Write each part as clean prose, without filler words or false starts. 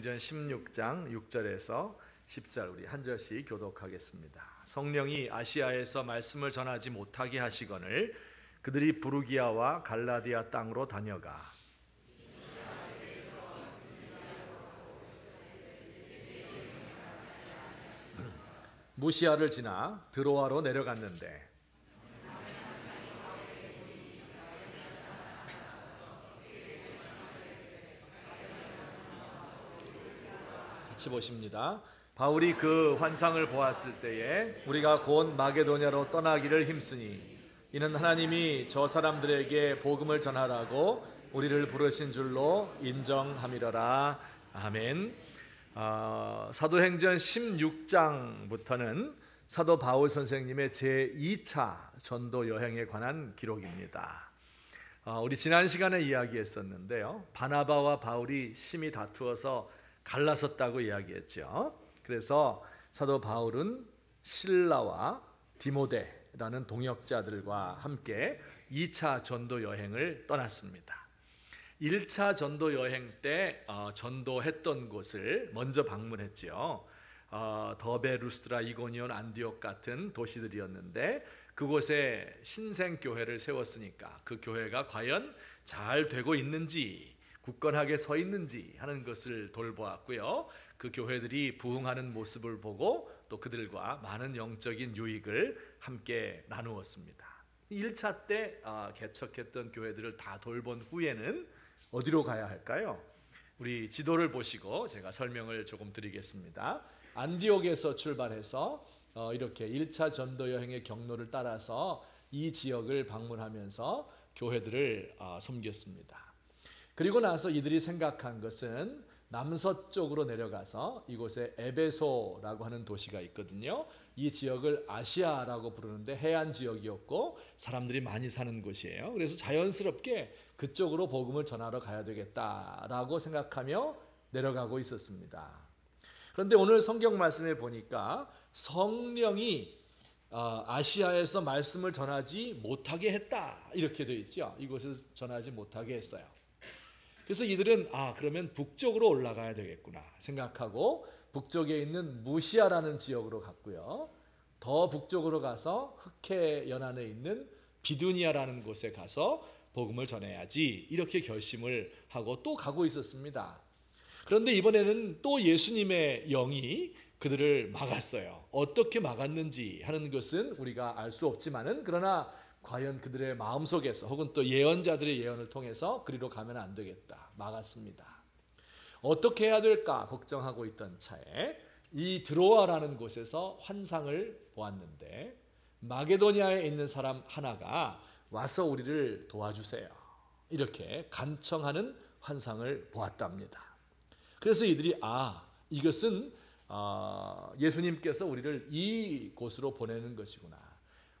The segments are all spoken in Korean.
사도행전 16장 6절에서 10절 우리 한 절씩 교독하겠습니다. 성령이 아시아에서 말씀을 전하지 못하게 하시거늘 그들이 부르기아와 갈라디아 땅으로 다녀가 무시아를 지나 드로아로 내려갔는데 같이 보십니다. 바울이 그 환상을 보았을 때에 우리가 곧 마게도냐로 떠나기를 힘쓰니 이는 하나님이 저 사람들에게 복음을 전하라고 우리를 부르신 줄로 인정함이러라. 아멘. 사도행전 16장부터는 사도 바울 선생님의 제2차 전도 여행에 관한 기록입니다. 우리 지난 시간에 이야기했었는데요, 바나바와 바울이 심히 다투어서 갈라섰다고 이야기했죠. 그래서 사도 바울은 실라와 디모데라는 동역자들과 함께 2차 전도 여행을 떠났습니다. 1차 전도 여행 때 전도했던 곳을 먼저 방문했죠. 더베, 루스드라, 이고니온, 안디옥 같은 도시들이었는데 그곳에 신생교회를 세웠으니까 그 교회가 과연 잘 되고 있는지, 굳건하게 서 있는지 하는 것을 돌보았고요. 그 교회들이 부흥하는 모습을 보고 또 그들과 많은 영적인 유익을 함께 나누었습니다. 1차 때 개척했던 교회들을 다 돌본 후에는 어디로 가야 할까요? 우리 지도를 보시고 제가 설명을 조금 드리겠습니다. 안디옥에서 출발해서 이렇게 1차 전도 여행의 경로를 따라서 이 지역을 방문하면서 교회들을 섬겼습니다. 그리고 나서 이들이 생각한 것은 남서쪽으로 내려가서 이곳에 에베소라고 하는 도시가 있거든요. 이 지역을 아시아라고 부르는데 해안 지역이었고 사람들이 많이 사는 곳이에요. 그래서 자연스럽게 그쪽으로 복음을 전하러 가야 되겠다라고 생각하며 내려가고 있었습니다. 그런데 오늘 성경 말씀에 보니까 성령이 아시아에서 말씀을 전하지 못하게 했다 이렇게 되어 있죠. 이곳에서 전하지 못하게 했어요. 그래서 이들은 그러면 북쪽으로 올라가야 되겠구나 생각하고 북쪽에 있는 무시아라는 지역으로 갔고요. 더 북쪽으로 가서 흑해 연안에 있는 비두니아라는 곳에 가서 복음을 전해야지 이렇게 결심을 하고 또 가고 있었습니다. 그런데 이번에는 또 예수님의 영이 그들을 막았어요. 어떻게 막았는지 하는 것은 우리가 알 수 없지만은 그러나 과연 그들의 마음속에서 혹은 또 예언자들의 예언을 통해서 그리로 가면 안 되겠다 막았습니다. 어떻게 해야 될까 걱정하고 있던 차에 이 드로아라는 곳에서 환상을 보았는데 마게도니아에 있는 사람 하나가 와서 우리를 도와주세요 이렇게 간청하는 환상을 보았답니다. 그래서 이들이 이것은 예수님께서 우리를 이 곳으로 보내는 것이구나.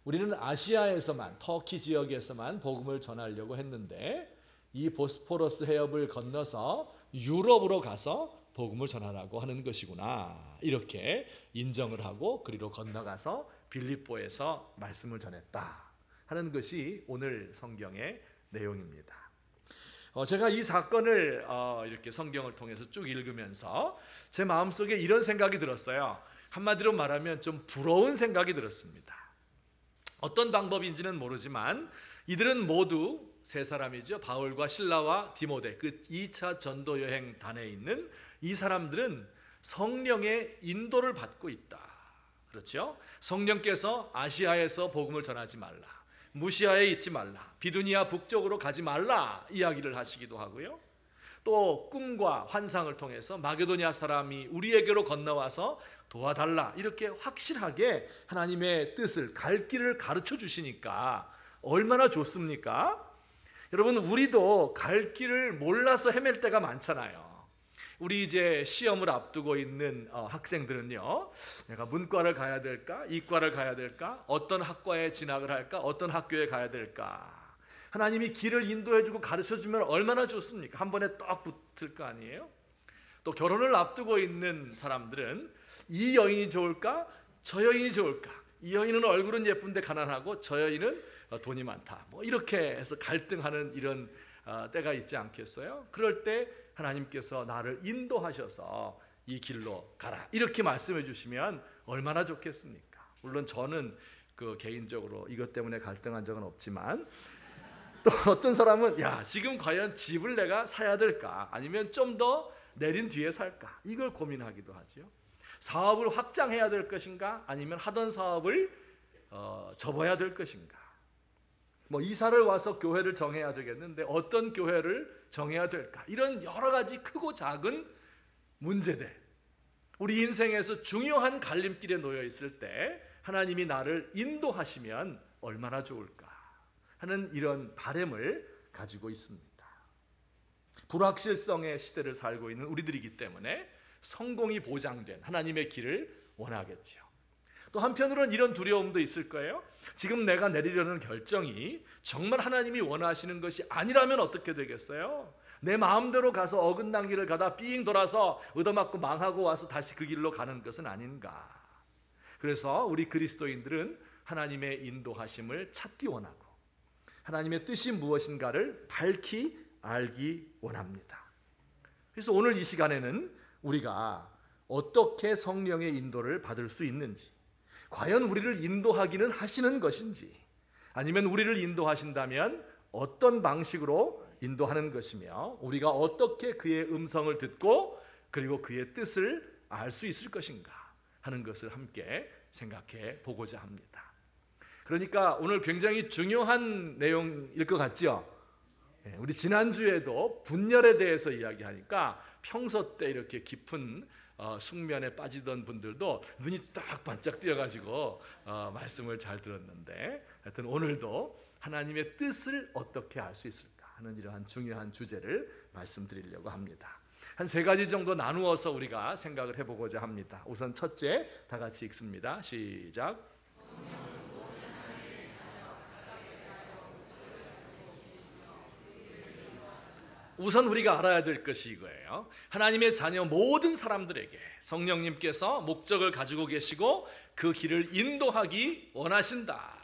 우리는 아시아에서만, 터키 지역에서만 복음을 전하려고 했는데 이 보스포러스 해협을 건너서 유럽으로 가서 복음을 전하라고 하는 것이구나 이렇게 인정을 하고 그리로 건너가서 빌립보에서 말씀을 전했다 하는 것이 오늘 성경의 내용입니다. 제가 이 사건을 이렇게 성경을 통해서 쭉 읽으면서 제 마음속에 이런 생각이 들었어요. 한마디로 말하면 좀 부러운 생각이 들었습니다. 어떤 방법인지는 모르지만 이들은 모두 세 사람이죠. 바울과 실라와 디모데, 그 2차 전도 여행 단에 있는 이 사람들은 성령의 인도를 받고 있다. 그렇죠? 성령께서 아시아에서 복음을 전하지 말라, 무시아에 있지 말라, 비두니아 북쪽으로 가지 말라 이야기를 하시기도 하고요. 또 꿈과 환상을 통해서 마게도니아 사람이 우리에게로 건너와서 도와달라 이렇게 확실하게 하나님의 뜻을 갈 길을 가르쳐 주시니까 얼마나 좋습니까? 여러분, 우리도 갈 길을 몰라서 헤맬 때가 많잖아요. 우리 이제 시험을 앞두고 있는 학생들은요, 내가 문과를 가야 될까, 이과를 가야 될까, 어떤 학과에 진학을 할까, 어떤 학교에 가야 될까, 하나님이 길을 인도해주고 가르쳐주면 얼마나 좋습니까? 한 번에 떡 붙을 거 아니에요? 또 결혼을 앞두고 있는 사람들은 이 여인이 좋을까? 저 여인이 좋을까? 이 여인은 얼굴은 예쁜데 가난하고 저 여인은 돈이 많다. 뭐 이렇게 해서 갈등하는 이런 때가 있지 않겠어요? 그럴 때 하나님께서 나를 인도하셔서 이 길로 가라 이렇게 말씀해 주시면 얼마나 좋겠습니까? 물론 저는 개인적으로 이것 때문에 갈등한 적은 없지만, 또 어떤 사람은 지금 과연 집을 내가 사야 될까 아니면 좀 더 내린 뒤에 살까 이걸 고민하기도 하죠. 사업을 확장해야 될 것인가 아니면 하던 사업을 접어야 될 것인가, 이사를 와서 교회를 정해야 되겠는데 어떤 교회를 정해야 될까, 이런 여러 가지 크고 작은 문제들, 우리 인생에서 중요한 갈림길에 놓여 있을 때 하나님이 나를 인도하시면 얼마나 좋을까 하는 이런 바람을 가지고 있습니다. 불확실성의 시대를 살고 있는 우리들이기 때문에 성공이 보장된 하나님의 길을 원하겠죠. 또 한편으로는 이런 두려움도 있을 거예요. 지금 내가 내리려는 결정이 정말 하나님이 원하시는 것이 아니라면 어떻게 되겠어요? 내 마음대로 가서 어긋난 길을 가다 삥 돌아서 얻어맞고 망하고 와서 다시 그 길로 가는 것은 아닌가. 그래서 우리 그리스도인들은 하나님의 인도하심을 찾기 원하고 하나님의 뜻이 무엇인가를 밝히 알기 원합니다. 그래서 오늘 이 시간에는 우리가 어떻게 성령의 인도를 받을 수 있는지, 과연 우리를 인도하기는 하시는 것인지, 아니면 우리를 인도하신다면 어떤 방식으로 인도하는 것이며 우리가 어떻게 그의 음성을 듣고 그리고 그의 뜻을 알 수 있을 것인가 하는 것을 함께 생각해 보고자 합니다. 그러니까 오늘 굉장히 중요한 내용일 것 같죠? 우리 지난주에도 분열에 대해서 이야기하니까 평소 때 이렇게 깊은 숙면에 빠지던 분들도 눈이 딱 반짝 띄어가지고 말씀을 잘 들었는데, 하여튼 오늘도 하나님의 뜻을 어떻게 알 수 있을까 하는 이러한 중요한 주제를 말씀드리려고 합니다. 한 3가지 정도 나누어서 우리가 생각을 해보고자 합니다. 우선 첫째, 다 같이 읽습니다. 시작. 우선 우리가 알아야 될 것이 이거예요. 하나님의 자녀 모든 사람들에게 성령님께서 목적을 가지고 계시고 그 길을 인도하기 원하신다.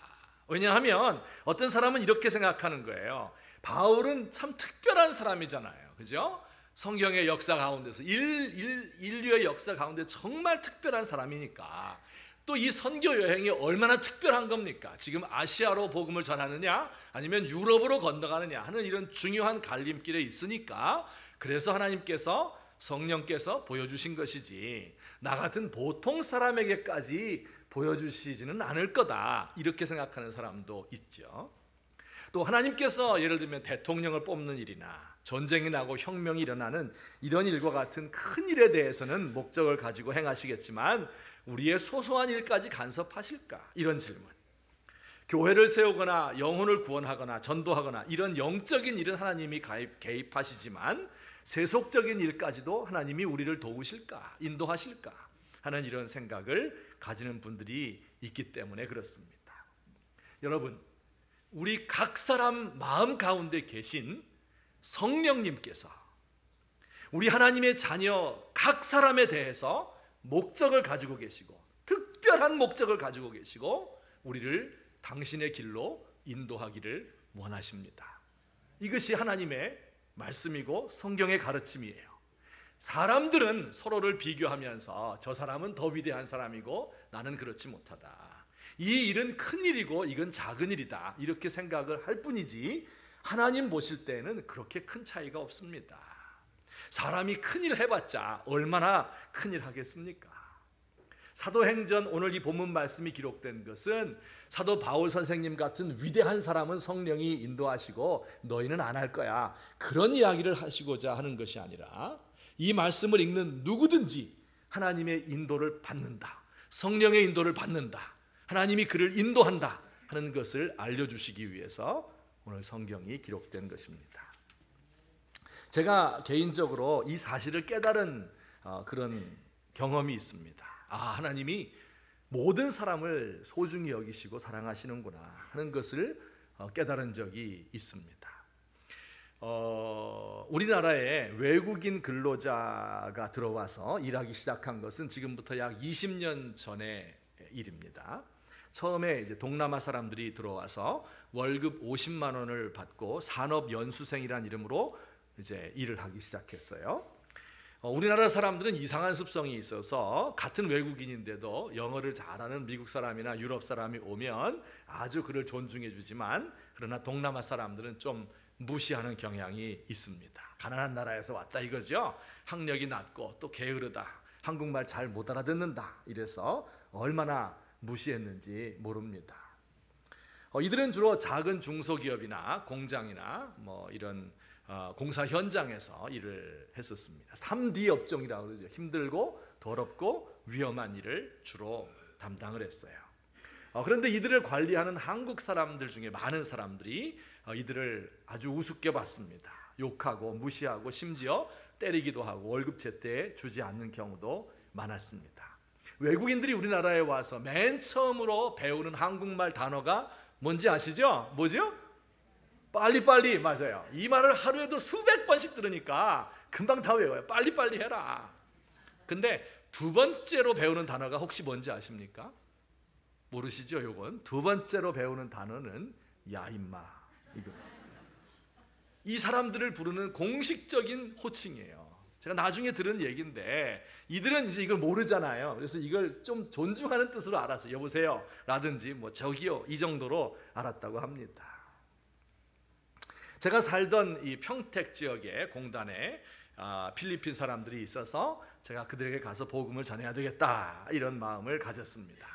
왜냐하면 어떤 사람은 이렇게 생각하는 거예요. 바울은 참 특별한 사람이잖아요, 그죠? 성경의 역사 가운데서 인류의 역사 가운데 정말 특별한 사람이니까 또 이 선교 여행이 얼마나 특별한 겁니까? 지금 아시아로 복음을 전하느냐 아니면 유럽으로 건너가느냐 하는 이런 중요한 갈림길에 있으니까, 그래서 하나님께서 성령께서 보여주신 것이지 나 같은 보통 사람에게까지 보여주시지는 않을 거다, 이렇게 생각하는 사람도 있죠. 또 하나님께서 예를 들면 대통령을 뽑는 일이나 전쟁이 나고 혁명이 일어나는 이런 일과 같은 큰 일에 대해서는 목적을 가지고 행하시겠지만 우리의 소소한 일까지 간섭하실까? 이런 질문. 교회를 세우거나 영혼을 구원하거나 전도하거나 이런 영적인 일은 하나님이 개입하시지만 세속적인 일까지도 하나님이 우리를 도우실까? 인도하실까? 하는 이런 생각을 가지는 분들이 있기 때문에 그렇습니다. 여러분, 우리 각 사람 마음 가운데 계신 성령님께서 우리 하나님의 자녀 각 사람에 대해서 목적을 가지고 계시고 특별한 목적을 가지고 계시고 우리를 당신의 길로 인도하기를 원하십니다. 이것이 하나님의 말씀이고 성경의 가르침이에요. 사람들은 서로를 비교하면서 저 사람은 더 위대한 사람이고 나는 그렇지 못하다, 이 일은 큰 일이고 이건 작은 일이다, 이렇게 생각을 할 뿐이지 하나님 보실 때는 그렇게 큰 차이가 없습니다. 사람이 큰일 해봤자 얼마나 큰일 하겠습니까? 사도행전 오늘 이 본문 말씀이 기록된 것은 사도 바울 선생님 같은 위대한 사람은 성령이 인도하시고 너희는 안 할 거야, 그런 이야기를 하시고자 하는 것이 아니라 이 말씀을 읽는 누구든지 하나님의 인도를 받는다, 성령의 인도를 받는다, 하나님이 그를 인도한다 하는 것을 알려주시기 위해서 오늘 성경이 기록된 것입니다. 제가 개인적으로 이 사실을 깨달은 그런 경험이 있습니다. 하나님이 모든 사람을 소중히 여기시고 사랑하시는구나 하는 것을 깨달은 적이 있습니다. 우리나라에 외국인 근로자가 들어와서 일하기 시작한 것은 지금부터 약 20년 전의 일입니다. 처음에 이제 동남아 사람들이 들어와서 월급 50만 원을 받고 산업연수생이라는 이름으로 이제 일을 하기 시작했어요. 우리나라 사람들은 이상한 습성이 있어서 같은 외국인인데도 영어를 잘하는 미국 사람이나 유럽 사람이 오면 아주 그를 존중해 주지만, 그러나 동남아 사람들은 좀 무시하는 경향이 있습니다. 가난한 나라에서 왔다 이거죠. 학력이 낮고 또 게으르다, 한국말 잘 못 알아듣는다, 이래서 얼마나 무시했는지 모릅니다. 이들은 주로 작은 중소기업이나 공장이나 이런 공사 현장에서 일을 했었습니다. 3D 업종이라고 그러죠. 힘들고 더럽고 위험한 일을 주로 담당을 했어요. 그런데 이들을 관리하는 한국 사람들 중에 많은 사람들이 이들을 아주 우습게 봤습니다. 욕하고 무시하고 심지어 때리기도 하고 월급 제때 주지 않는 경우도 많았습니다. 외국인들이 우리나라에 와서 맨 처음으로 배우는 한국말 단어가 뭔지 아시죠? 뭐죠? 빨리빨리. 맞아요. 이 말을 하루에도 수백 번씩 들으니까 금방 다 외워요. 빨리빨리 해라. 근데 두 번째로 배우는 단어가 혹시 뭔지 아십니까? 모르시죠? 요건 두 번째로 배우는 단어는 야 임마, 이거. 이 사람들을 부르는 공식적인 호칭이에요. 제가 나중에 들은 얘기인데 이들은 이제 이걸 모르잖아요. 그래서 이걸 좀 존중하는 뜻으로 알았어요. 여보세요 라든지 저기요, 이 정도로 알았다고 합니다. 제가 살던 이 평택 지역의 공단에 필리핀 사람들이 있어서 제가 그들에게 가서 복음을 전해야 되겠다, 이런 마음을 가졌습니다.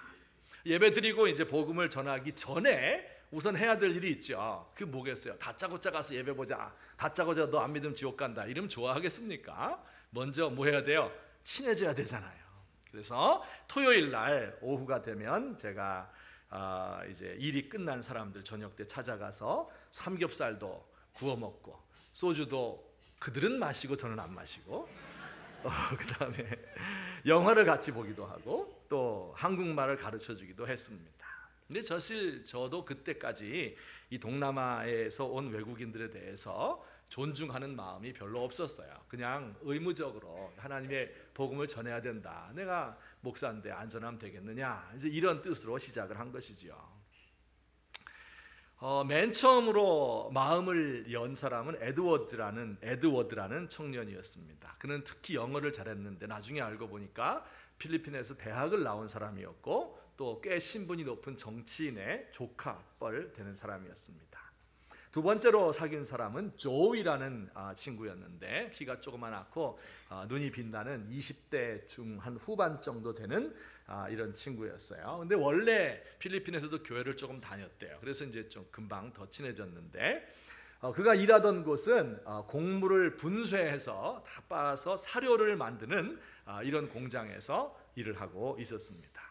예배 드리고 이제 복음을 전하기 전에 우선 해야 될 일이 있죠. 그게 뭐겠어요? 다짜고짜 가서 예배 보자, 다짜고짜 너 안 믿으면 지옥 간다, 이러면 좋아하겠습니까? 먼저 뭐 해야 돼요? 친해져야 되잖아요. 그래서 토요일 날 오후가 되면 제가 이제 일이 끝난 사람들 저녁 때 찾아가서 삼겹살도 구워 먹고 소주도 그들은 마시고 저는 안 마시고 그 다음에 영화를 같이 보기도 하고 또 한국말을 가르쳐 주기도 했습니다. 근데 사실 저도 그때까지 이 동남아에서 온 외국인들에 대해서 존중하는 마음이 별로 없었어요. 그냥 의무적으로 하나님의 복음을 전해야 된다, 내가 목사인데 안 전하면 되겠느냐, 이제 이런 뜻으로 시작을 한 것이죠. 맨 처음으로 마음을 연 사람은 에드워드라는 청년이었습니다. 그는 특히 영어를 잘했는데 나중에 알고 보니까 필리핀에서 대학을 나온 사람이었고 또 꽤 신분이 높은 정치인의 조카뻘 되는 사람이었습니다. 두 번째로 사귄 사람은 조이라는 친구였는데 키가 조그만하고 눈이 빛나는 20대 중한 후반 정도 되는 이런 친구였어요. 근데 원래 필리핀에서도 교회를 조금 다녔대요. 그래서 이제 좀 금방 더 친해졌는데 그가 일하던 곳은 곡물을 분쇄해서 다 빻아서 사료를 만드는 이런 공장에서 일을 하고 있었습니다.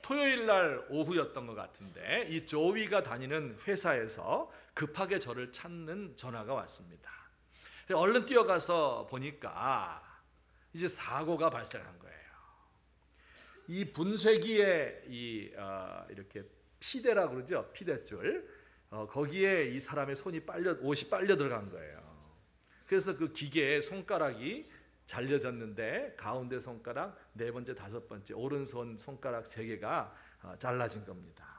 토요일 날 오후였던 것 같은데 이 조이가 다니는 회사에서 급하게 저를 찾는 전화가 왔습니다. 얼른 뛰어가서 보니까 이제 사고가 발생한 거예요. 이 분쇄기에 이렇게 피대라고 그러죠. 피대줄. 거기에 이 사람의 옷이 빨려 들어간 거예요. 그래서 그 기계에 손가락이 잘려졌는데 가운데 손가락, 네 번째, 다섯 번째, 오른손 손가락 세 개가 잘라진 겁니다.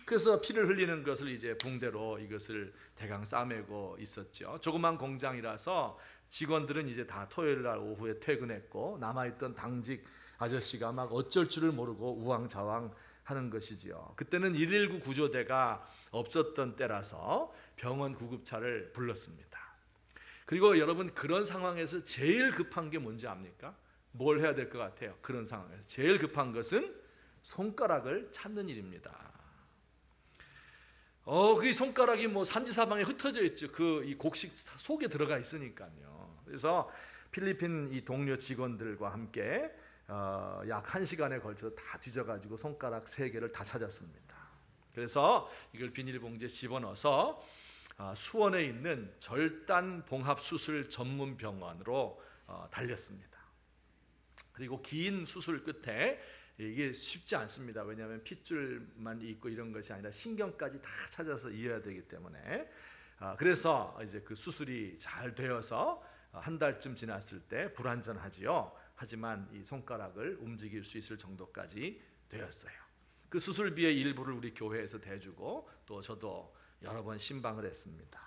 그래서 피를 흘리는 것을 이제 붕대로 이것을 대강 싸매고 있었죠. 조그만 공장이라서 직원들은 이제 다 토요일 날 오후에 퇴근했고 남아있던 당직 아저씨가 막 어쩔 줄을 모르고 우왕좌왕 하는 것이지요. 그때는 119 구조대가 없었던 때라서 병원 구급차를 불렀습니다. 그리고 여러분, 그런 상황에서 제일 급한 게 뭔지 압니까? 뭘 해야 될 것 같아요? 그런 상황에서 제일 급한 것은 손가락을 찾는 일입니다. 그 손가락이 산지사방에 흩어져 있죠. 이 곡식 속에 들어가 있으니까요. 그래서 필리핀 이 동료 직원들과 함께 약 1시간에 걸쳐 다 뒤져가지고 손가락 3개를 다 찾았습니다. 그래서 이걸 비닐봉지에 집어넣어서 수원에 있는 절단봉합수술 전문병원으로 달렸습니다. 그리고 긴 수술 끝에 이게 쉽지 않습니다. 왜냐하면 핏줄만 있고 이런 것이 아니라 신경까지 다 찾아서 이어야 되기 때문에 그래서 이제 그 수술이 잘 되어서 한 달쯤 지났을 때 불완전하지요. 하지만 이 손가락을 움직일 수 있을 정도까지 되었어요. 그 수술비의 일부를 우리 교회에서 대주고 또 저도 여러 번 신방을 했습니다.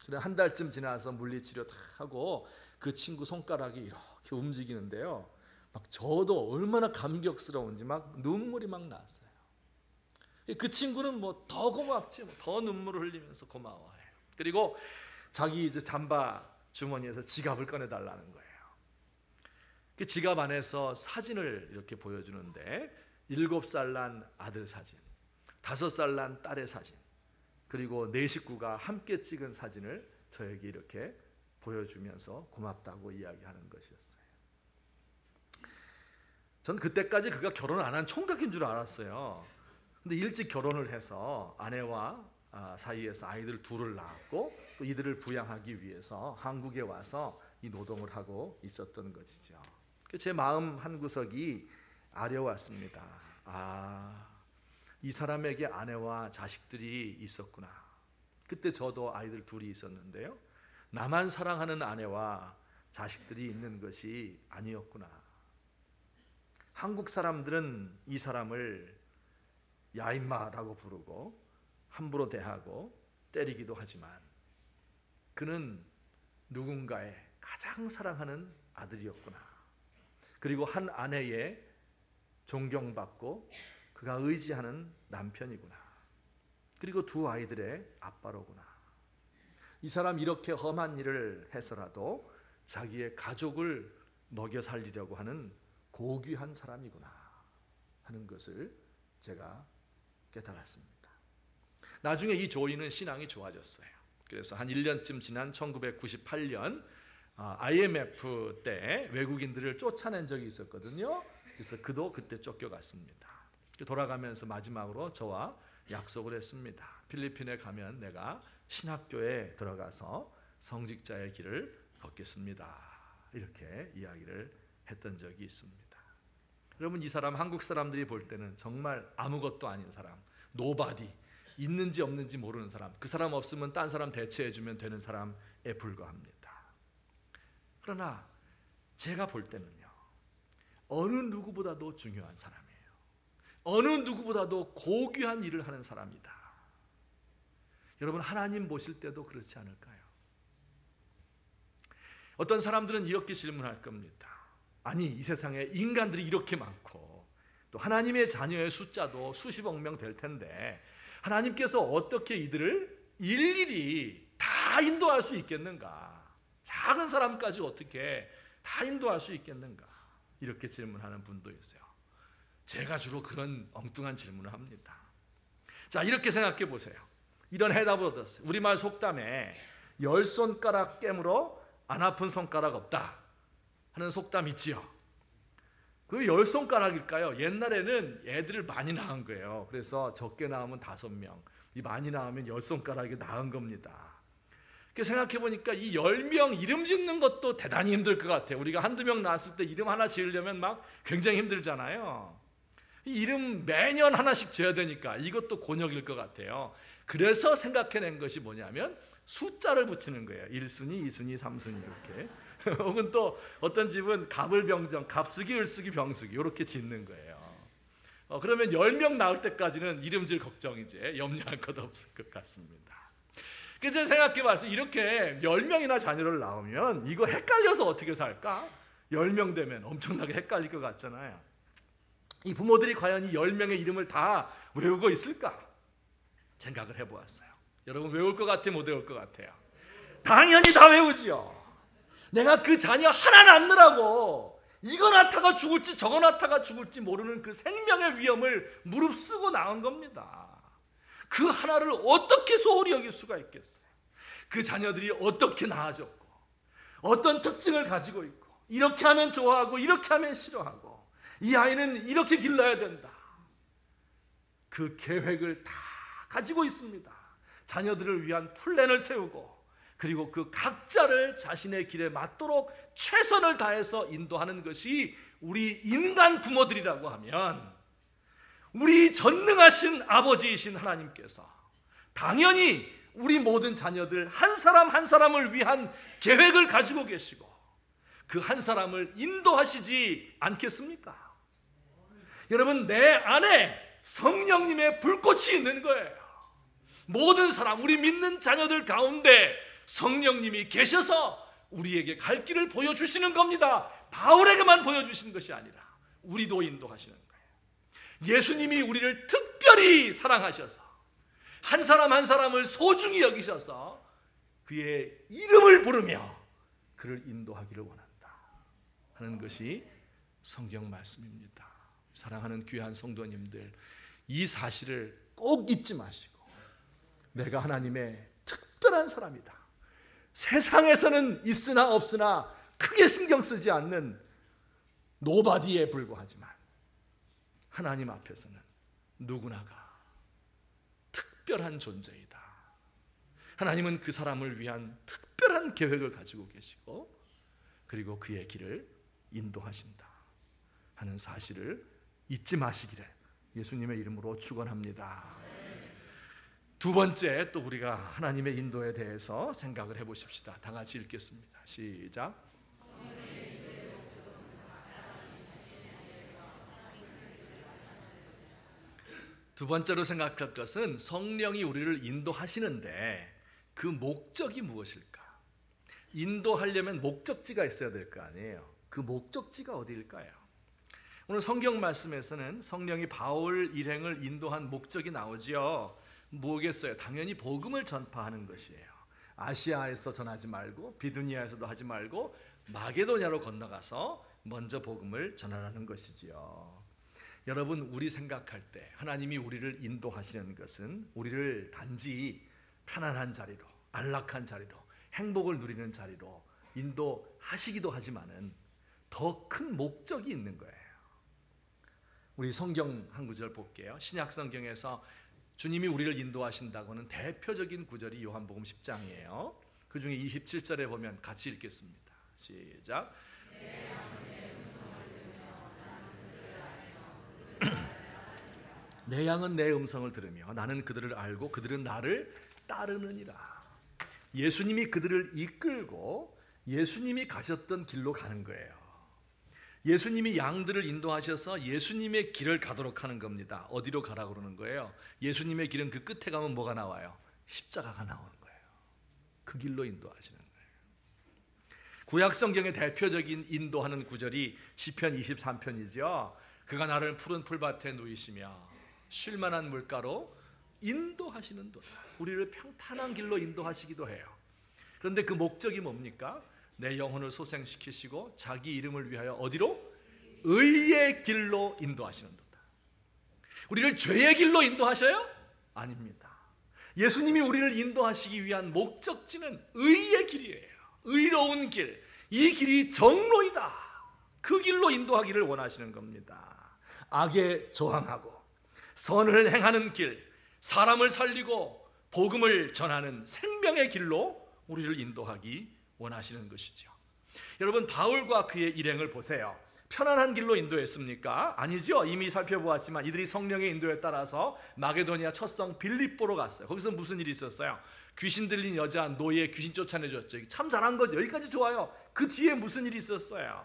그래 한 달쯤 지나서 물리치료 다 하고 그 친구 손가락이 이렇게 움직이는데요. 막 저도 얼마나 감격스러운지 막 눈물이 막 났어요. 그 친구는 뭐 더 고맙지, 더 눈물을 흘리면서 고마워해요. 그리고 자기 이제 잠바 주머니에서 지갑을 꺼내달라는 거예요. 그 지갑 안에서 사진을 이렇게 보여주는데 7살 난 아들 사진, 5살 난 딸의 사진, 그리고 네 식구가 함께 찍은 사진을 저에게 이렇게 보여주면서 고맙다고 이야기하는 것이었어요. 전 그때까지 그가 결혼 안 한 총각인 줄 알았어요. 근데 일찍 결혼을 해서 아내와 사이에서 아이들 둘을 낳았고 또 이들을 부양하기 위해서 한국에 와서 이 노동을 하고 있었던 것이죠. 제 마음 한구석이 아려왔습니다. 이 사람에게 아내와 자식들이 있었구나. 그때 저도 아이들 둘이 있었는데요. 나만 사랑하는 아내와 자식들이 있는 것이 아니었구나. 한국 사람들은 이 사람을 야인마라고 부르고 함부로 대하고 때리기도 하지만 그는 누군가의 가장 사랑하는 아들이었구나. 그리고 한 아내의 존경받고 그가 의지하는 남편이구나. 그리고 두 아이들의 아빠로구나. 이 사람 이렇게 험한 일을 해서라도 자기의 가족을 먹여 살리려고 하는 고귀한 사람이구나 하는 것을 제가 깨달았습니다. 나중에 이 조이는 신앙이 좋아졌어요. 그래서 한 1년쯤 지난 1998년 IMF 때 외국인들을 쫓아낸 적이 있었거든요. 그래서 그도 그때 쫓겨갔습니다. 돌아가면서 마지막으로 저와 약속을 했습니다. 필리핀에 가면 내가 신학교에 들어가서 성직자의 길을 걷겠습니다. 이렇게 이야기를 했던 적이 있습니다. 여러분, 이 사람 한국 사람들이 볼 때는 정말 아무것도 아닌 사람, 노바디, 있는지 없는지 모르는 사람, 그 사람 없으면 딴 사람 대체해주면 되는 사람에 불과합니다. 그러나 제가 볼 때는요, 어느 누구보다도 중요한 사람이에요. 어느 누구보다도 고귀한 일을 하는 사람이다. 여러분, 하나님 보실 때도 그렇지 않을까요? 어떤 사람들은 이렇게 질문할 겁니다. 아니, 이 세상에 인간들이 이렇게 많고 또 하나님의 자녀의 숫자도 수십억 명 될 텐데 하나님께서 어떻게 이들을 일일이 다 인도할 수 있겠는가? 작은 사람까지 어떻게 다 인도할 수 있겠는가? 이렇게 질문하는 분도 있어요. 제가 주로 그런 엉뚱한 질문을 합니다. 자, 이렇게 생각해 보세요. 이런 해답을 얻었어요. 우리말 속담에 10손가락 깨물어 안 아픈 손가락 없다 하는 속담 있지요. 그 10손가락일까요? 옛날에는 애들을 많이 낳은 거예요. 그래서 적게 낳으면 5명, 이 많이 낳으면 10손가락이 낳은 겁니다. 생각해 보니까 이 10명 이름 짓는 것도 대단히 힘들 것 같아요. 우리가 한두 명 낳았을 때 이름 하나 지으려면 막 굉장히 힘들잖아요. 이 이름 매년 하나씩 지어야 되니까 이것도 곤욕일 것 같아요. 그래서 생각해낸 것이 뭐냐면 숫자를 붙이는 거예요. 1순위, 2순위, 3순위 이렇게. 혹은 또 어떤 집은 갑을병정, 갑수기, 을수기, 병수기 이렇게 짓는 거예요. 그러면 10명 낳을 때까지는 이름질 걱정이 이제 염려할 것 없을 것 같습니다. 그래서 생각해봤어요. 이렇게 10명이나 자녀를 낳으면 이거 헷갈려서 어떻게 살까? 10명 되면 엄청나게 헷갈릴 것 같잖아요. 이 부모들이 과연 이 10명의 이름을 다 외우고 있을까? 생각을 해보았어요. 여러분, 외울 것 같아요? 못 외울 것 같아요? 당연히 다 외우지요. 내가 그 자녀 하나 낳느라고 이거 낳다가 죽을지 저거 낳다가 죽을지 모르는 그 생명의 위험을 무릅쓰고 낳은 겁니다. 그 하나를 어떻게 소홀히 여길 수가 있겠어요? 그 자녀들이 어떻게 나아졌고 어떤 특징을 가지고 있고 이렇게 하면 좋아하고 이렇게 하면 싫어하고 이 아이는 이렇게 길러야 된다. 그 계획을 다 가지고 있습니다. 자녀들을 위한 플랜을 세우고 그리고 그 각자를 자신의 길에 맞도록 최선을 다해서 인도하는 것이 우리 인간 부모들이라고 하면 우리 전능하신 아버지이신 하나님께서 당연히 우리 모든 자녀들 한 사람 한 사람을 위한 계획을 가지고 계시고 그 한 사람을 인도하시지 않겠습니까? 여러분, 내 안에 성령님의 불꽃이 있는 거예요. 모든 사람, 우리 믿는 자녀들 가운데 성령님이 계셔서 우리에게 갈 길을 보여주시는 겁니다. 바울에게만 보여주시는 것이 아니라 우리도 인도하시는 거예요. 예수님이 우리를 특별히 사랑하셔서 한 사람 한 사람을 소중히 여기셔서 그의 이름을 부르며 그를 인도하기를 원한다 하는 것이 성경 말씀입니다. 사랑하는 귀한 성도님들, 이 사실을 꼭 잊지 마시고 내가 하나님의 특별한 사람이다. 세상에서는 있으나 없으나 크게 신경 쓰지 않는 노바디에 불과하지만 하나님 앞에서는 누구나가 특별한 존재이다. 하나님은 그 사람을 위한 특별한 계획을 가지고 계시고 그리고 그의 길을 인도하신다 하는 사실을 잊지 마시기를 예수님의 이름으로 축원합니다. 두 번째, 또 우리가 하나님의 인도에 대해서 생각을 해보십시다. 다 같이 읽겠습니다. 시작. 두 번째로 생각할 것은 성령이 우리를 인도하시는데 그 목적이 무엇일까? 인도하려면 목적지가 있어야 될 거 아니에요. 그 목적지가 어디일까요? 오늘 성경 말씀에서는 성령이 바울 일행을 인도한 목적이 나오지요. 뭐겠어요? 당연히 복음을 전파하는 것이에요. 아시아에서 전하지 말고 비두니아에서도 하지 말고 마게도냐로 건너가서 먼저 복음을 전하라는 것이지요. 여러분, 우리 생각할 때 하나님이 우리를 인도하시는 것은 우리를 단지 편안한 자리로, 안락한 자리로, 행복을 누리는 자리로 인도하시기도 하지만은 더 큰 목적이 있는 거예요. 우리 성경 한 구절 볼게요. 신약 성경에서 주님이 우리를 인도하신다고는 대표적인 구절이 요한복음 10장이에요. 그 중에 27절에 보면 같이 읽겠습니다. 시작. 내 양은 내 음성을 들으며 나는 그들을 알고 그들은 나를 따르느니라. 예수님이 그들을 이끌고 예수님이 가셨던 길로 가는 거예요. 예수님이 양들을 인도하셔서 예수님의 길을 가도록 하는 겁니다. 어디로 가라고 그러는 거예요? 예수님의 길은 그 끝에 가면 뭐가 나와요? 십자가가 나오는 거예요. 그 길로 인도하시는 거예요. 구약 성경의 대표적인 인도하는 구절이 시편 23편이죠. 그가 나를 푸른 풀밭에 누이시며 쉴만한 물가로 인도하시는도다. 우리를 평탄한 길로 인도하시기도 해요. 그런데 그 목적이 뭡니까? 내 영혼을 소생시키시고 자기 이름을 위하여 어디로? 의의 길로 인도하시는도다. 우리를 죄의 길로 인도하셔요? 아닙니다. 예수님이 우리를 인도하시기 위한 목적지는 의의 길이에요. 의로운 길. 이 길이 정로이다. 그 길로 인도하기를 원하시는 겁니다. 악에 저항하고 선을 행하는 길, 사람을 살리고 복음을 전하는 생명의 길로 우리를 인도하기 원하시는 것이죠. 여러분, 바울과 그의 일행을 보세요. 편안한 길로 인도했습니까? 아니죠. 이미 살펴보았지만 이들이 성령의 인도에 따라서 마게도니아 첫성 빌립보로 갔어요. 거기서 무슨 일이 있었어요? 귀신 들린 여자 노예 귀신 쫓아내줬죠. 참 잘한 거죠. 여기까지 좋아요. 그 뒤에 무슨 일이 있었어요?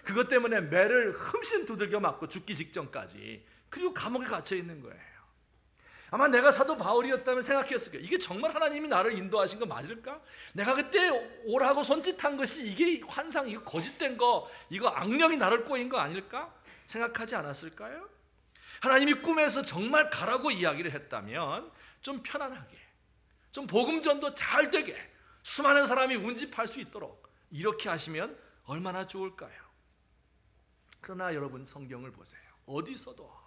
그것 때문에 매를 흠씬 두들겨 맞고 죽기 직전까지, 그리고 감옥에 갇혀 있는 거예요. 아마 내가 사도 바울이었다면 생각했을 거예요. 이게 정말 하나님이 나를 인도하신 거 맞을까? 내가 그때 오라고 손짓한 것이 이게 환상, 이거 거짓된 거, 이거 악령이 나를 꼬인 거 아닐까? 생각하지 않았을까요? 하나님이 꿈에서 정말 가라고 이야기를 했다면 좀 편안하게, 좀 복음전도 잘 되게, 수많은 사람이 운집할 수 있도록 이렇게 하시면 얼마나 좋을까요? 그러나 여러분, 성경을 보세요. 어디서도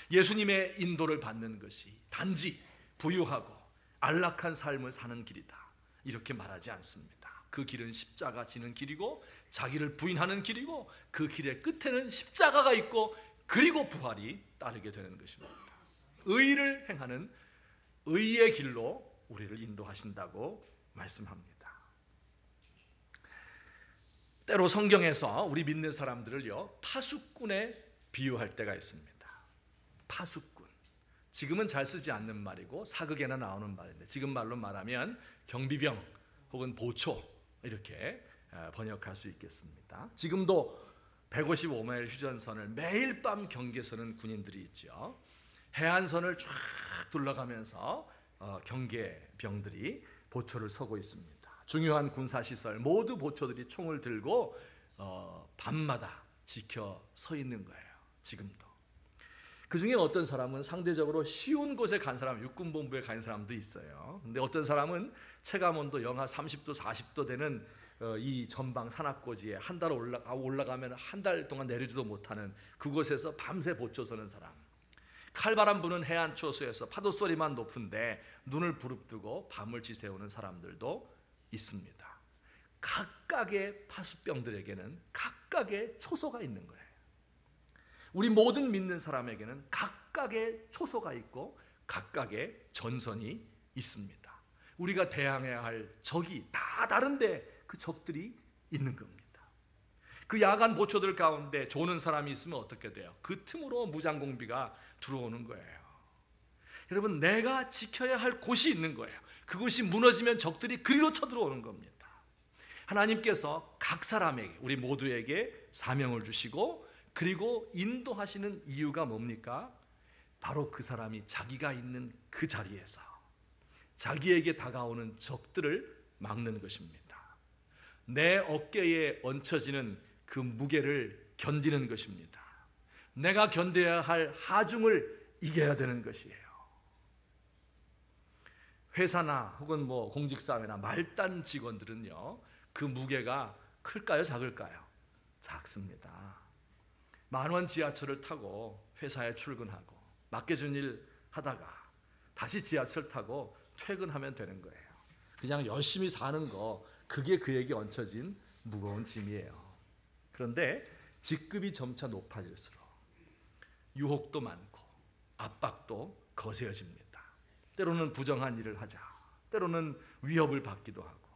예수님의 인도를 받는 것이 단지 부유하고 안락한 삶을 사는 길이다 이렇게 말하지 않습니다. 그 길은 십자가 지는 길이고 자기를 부인하는 길이고 그 길의 끝에는 십자가가 있고 그리고 부활이 따르게 되는 것입니다. 의를 행하는 의의 길로 우리를 인도하신다고 말씀합니다. 때로 성경에서 우리 믿는 사람들을요, 파수꾼에 비유할 때가 있습니다. 파수꾼. 지금은 잘 쓰지 않는 말이고 사극에나 나오는 말인데, 지금 말로 말하면 경비병 혹은 보초 이렇게 번역할 수 있겠습니다. 지금도 155마일 휴전선을 매일 밤 경계서는 군인들이 있죠. 해안선을 쫙 둘러가면서 경계병들이 보초를 서고 있습니다. 중요한 군사시설 모두 보초들이 총을 들고 밤마다 지켜 서 있는 거예요. 지금도. 그 중에 어떤 사람은 상대적으로 쉬운 곳에 간 사람, 육군본부에 간 사람도 있어요. 근데 어떤 사람은 체감온도 영하 30도 40도 되는 이 전방 산악고지에 한 달 올라가면 한 달 동안 내리지도 못하는 그곳에서 밤새 보초 서는 사람, 칼바람 부는 해안 초소에서 파도 소리만 높은데 눈을 부릅뜨고 밤을 지새우는 사람들도 있습니다. 각각의 파수병들에게는 각각의 초소가 있는 거예요. 우리 모든 믿는 사람에게는 각각의 초소가 있고 각각의 전선이 있습니다. 우리가 대항해야 할 적이 다 다른데 그 적들이 있는 겁니다. 그 야간 보초들 가운데 조는 사람이 있으면 어떻게 돼요? 그 틈으로 무장공비가 들어오는 거예요. 여러분, 내가 지켜야 할 곳이 있는 거예요. 그곳이 무너지면 적들이 그리로 쳐들어오는 겁니다. 하나님께서 각 사람에게, 우리 모두에게 사명을 주시고 그리고 인도하시는 이유가 뭡니까? 바로 그 사람이 자기가 있는 그 자리에서 자기에게 다가오는 적들을 막는 것입니다. 내 어깨에 얹혀지는 그 무게를 견디는 것입니다. 내가 견뎌야 할 하중을 이겨야 되는 것이에요. 회사나 혹은 공직사회나 말단 직원들은요, 그 무게가 클까요, 작을까요? 작습니다. 10,000원 지하철을 타고 회사에 출근하고 맡겨준 일 하다가 다시 지하철 타고 퇴근하면 되는 거예요. 그냥 열심히 사는 거, 그게 그에게 얹혀진 무거운 짐이에요. 그런데 직급이 점차 높아질수록 유혹도 많고 압박도 거세어집니다. 때로는 부정한 일을 하자, 때로는 위협을 받기도 하고,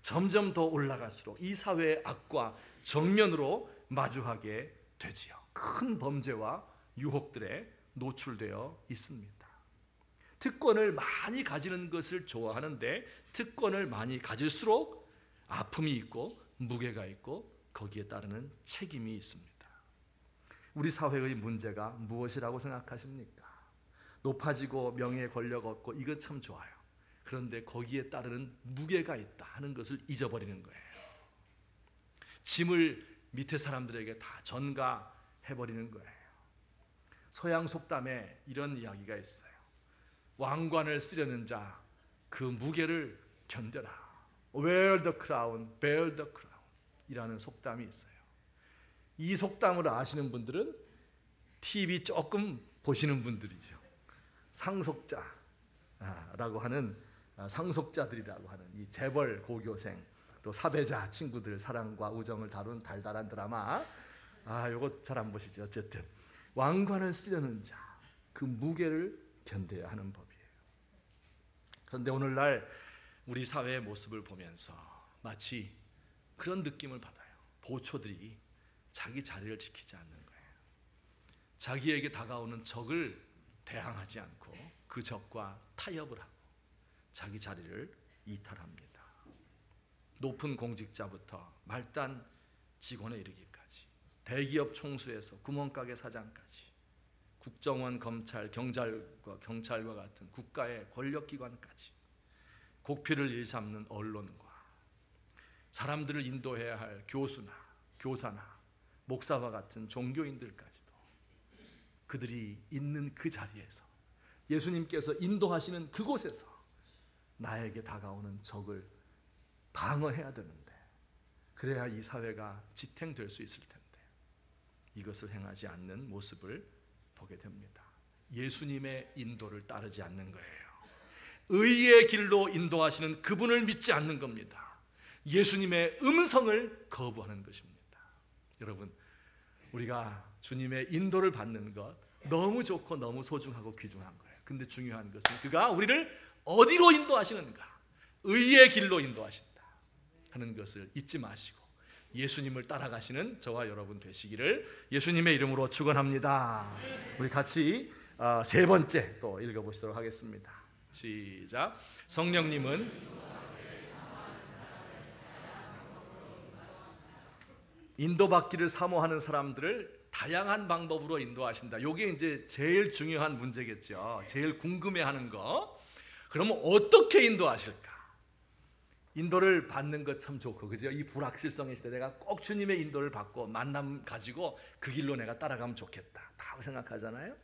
점점 더 올라갈수록 이 사회의 악과 정면으로 마주하게 되지요. 큰 범죄와 유혹들에 노출되어 있습니다. 특권을 많이 가지는 것을 좋아하는데 특권을 많이 가질수록 아픔이 있고 무게가 있고 거기에 따르는 책임이 있습니다. 우리 사회의 문제가 무엇이라고 생각하십니까? 높아지고 명예 권력 얻고 이건 참 좋아요. 그런데 거기에 따르는 무게가 있다 하는 것을 잊어버리는 거예요. 짐을 밑에 사람들에게 다 전가해버리는 거예요. 서양 속담에 이런 이야기가 있어요. 왕관을 쓰려는 자, 그 무게를 견뎌라. Wear the crown, bear the crown 이라는 속담이 있어요. 이 속담을 아시는 분들은 TV 조금 보시는 분들이죠. 상속자라고 하는, 상속자들이라고 하는 이 재벌 고교생, 또 사배자 친구들 사랑과 우정을 다룬 달달한 드라마, 요거 잘 안 보시죠. 어쨌든 왕관을 쓰려는 자, 그 무게를 견뎌야 하는 법이에요. 그런데 오늘날 우리 사회의 모습을 보면서 마치 그런 느낌을 받아요. 보초들이 자기 자리를 지키지 않는 거예요. 자기에게 다가오는 적을 대항하지 않고 그 적과 타협을 하고 자기 자리를 이탈합니다. 높은 공직자부터 말단 직원에 이르기까지, 대기업 총수에서 구멍가게 사장까지, 국정원, 검찰, 경찰과 같은 국가의 권력기관까지, 국피를 일삼는 언론과 사람들을 인도해야 할 교수나 교사나 목사와 같은 종교인들까지도 그들이 있는 그 자리에서, 예수님께서 인도하시는 그곳에서 나에게 다가오는 적을 방어해야 되는데, 그래야 이 사회가 지탱될 수 있을 텐데 이것을 행하지 않는 모습을 보게 됩니다. 예수님의 인도를 따르지 않는 거예요. 의의 길로 인도하시는 그분을 믿지 않는 겁니다. 예수님의 음성을 거부하는 것입니다. 여러분, 우리가 주님의 인도를 받는 것 너무 좋고 너무 소중하고 귀중한 거예요. 근데 중요한 것은 그가 우리를 어디로 인도하시는가, 의의 길로 인도하신다 하는 것을 잊지 마시고 예수님을 따라가시는 저와 여러분 되시기를 예수님의 이름으로 축원합니다. 우리 같이 세 번째 또 읽어보시도록 하겠습니다. 시작. 성령님은 인도받기를 사모하는 사람들을 다양한 방법으로 인도하신다. 이게 이제 제일 중요한 문제겠죠. 제일 궁금해하는 거. 그러면 어떻게 인도하실까? 인도를 받는 것 참 좋고, 그죠? 이 불확실성의 시대 내가 꼭 주님의 인도를 받고 만남 가지고 그 길로 내가 따라가면 좋겠다 다 생각하잖아요.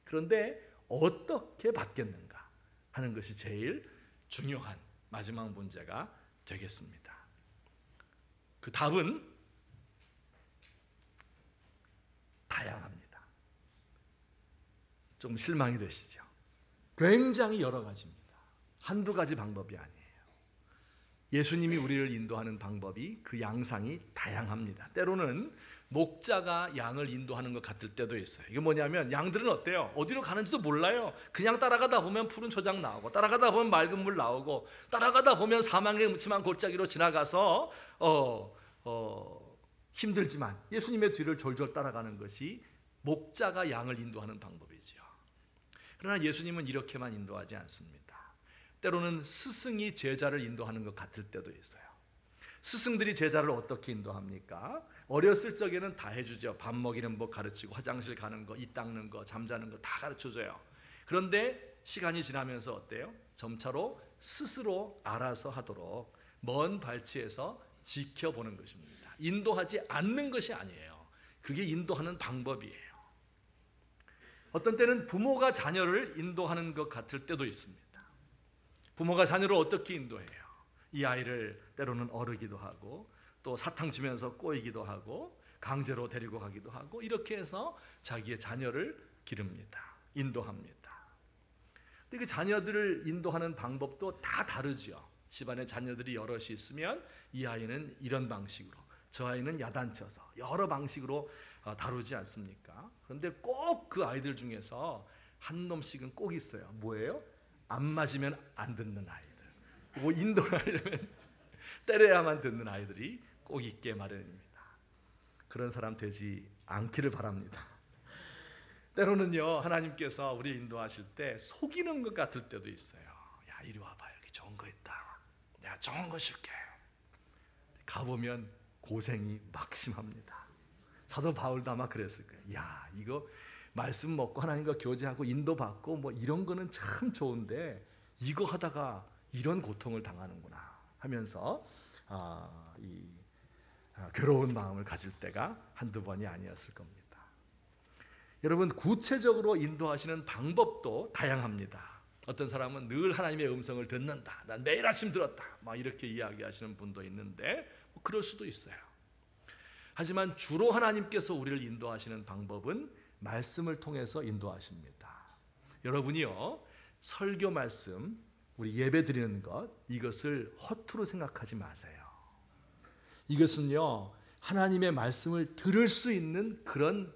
그런데 어떻게 받겠는가 하는 것이 제일 중요한 마지막 문제가 되겠습니다. 그 답은 다양합니다. 좀 실망이 되시죠? 굉장히 여러 가지입니다. 한두 가지 방법이 아니에요. 예수님이 우리를 인도하는 방법이, 그 양상이 다양합니다. 때로는 목자가 양을 인도하는 것 같을 때도 있어요. 이게 뭐냐면 양들은 어때요? 어디로 가는지도 몰라요. 그냥 따라가다 보면 푸른 초장 나오고, 따라가다 보면 맑은 물 나오고, 따라가다 보면 사망의 묻힘한 골짜기로 지나가서 힘들지만 예수님의 뒤를 졸졸 따라가는 것이 목자가 양을 인도하는 방법이죠. 그러나 예수님은 이렇게만 인도하지 않습니다. 때로는 스승이 제자를 인도하는 것 같을 때도 있어요. 스승들이 제자를 어떻게 인도합니까? 어렸을 적에는 다 해주죠. 밥 먹이는 법 가르치고, 화장실 가는 거, 이 닦는 거, 잠자는 거 다 가르쳐줘요. 그런데 시간이 지나면서 어때요? 점차로 스스로 알아서 하도록 먼 발치에서 지켜보는 것입니다. 인도하지 않는 것이 아니에요. 그게 인도하는 방법이에요. 어떤 때는 부모가 자녀를 인도하는 것 같을 때도 있습니다. 부모가 자녀를 어떻게 인도해요? 이 아이를 때로는 어르기도 하고, 또 사탕 주면서 꼬이기도 하고, 강제로 데리고 가기도 하고, 이렇게 해서 자기의 자녀를 기릅니다. 인도합니다. 근데 그 자녀들을 인도하는 방법도 다 다르죠. 집안에 자녀들이 여럿이 있으면 이 아이는 이런 방식으로, 저 아이는 야단쳐서 여러 방식으로 다루지 않습니까? 그런데 꼭 그 아이들 중에서 한 놈씩은 꼭 있어요. 뭐예요? 안 맞으면 안 듣는 아이들, 뭐 인도를 하려면 때려야만 듣는 아이들이 꼭 있게 마련입니다. 그런 사람 되지 않기를 바랍니다. 때로는요, 하나님께서 우리 인도하실 때 속이는 것 같을 때도 있어요. 야, 이리 와봐, 여기 좋은 거 있다, 내가 좋은 거 줄게. 가보면 고생이 막심합니다. 사도 바울도 아마 그랬을 거예요. 야, 이거 말씀 먹고 하나님과 교제하고 인도받고 뭐 이런 거는 참 좋은데 이거 하다가 이런 고통을 당하는구나 하면서 괴로운 마음을 가질 때가 한두 번이 아니었을 겁니다. 여러분, 구체적으로 인도하시는 방법도 다양합니다. 어떤 사람은 늘 하나님의 음성을 듣는다, 난 매일 아침 들었다, 막 이렇게 이야기하시는 분도 있는데 뭐 그럴 수도 있어요. 하지만 주로 하나님께서 우리를 인도하시는 방법은 말씀을 통해서 인도하십니다. 여러분이요, 설교 말씀, 우리 예배 드리는 것, 이것을 허투루 생각하지 마세요. 이것은요, 하나님의 말씀을 들을 수 있는 그런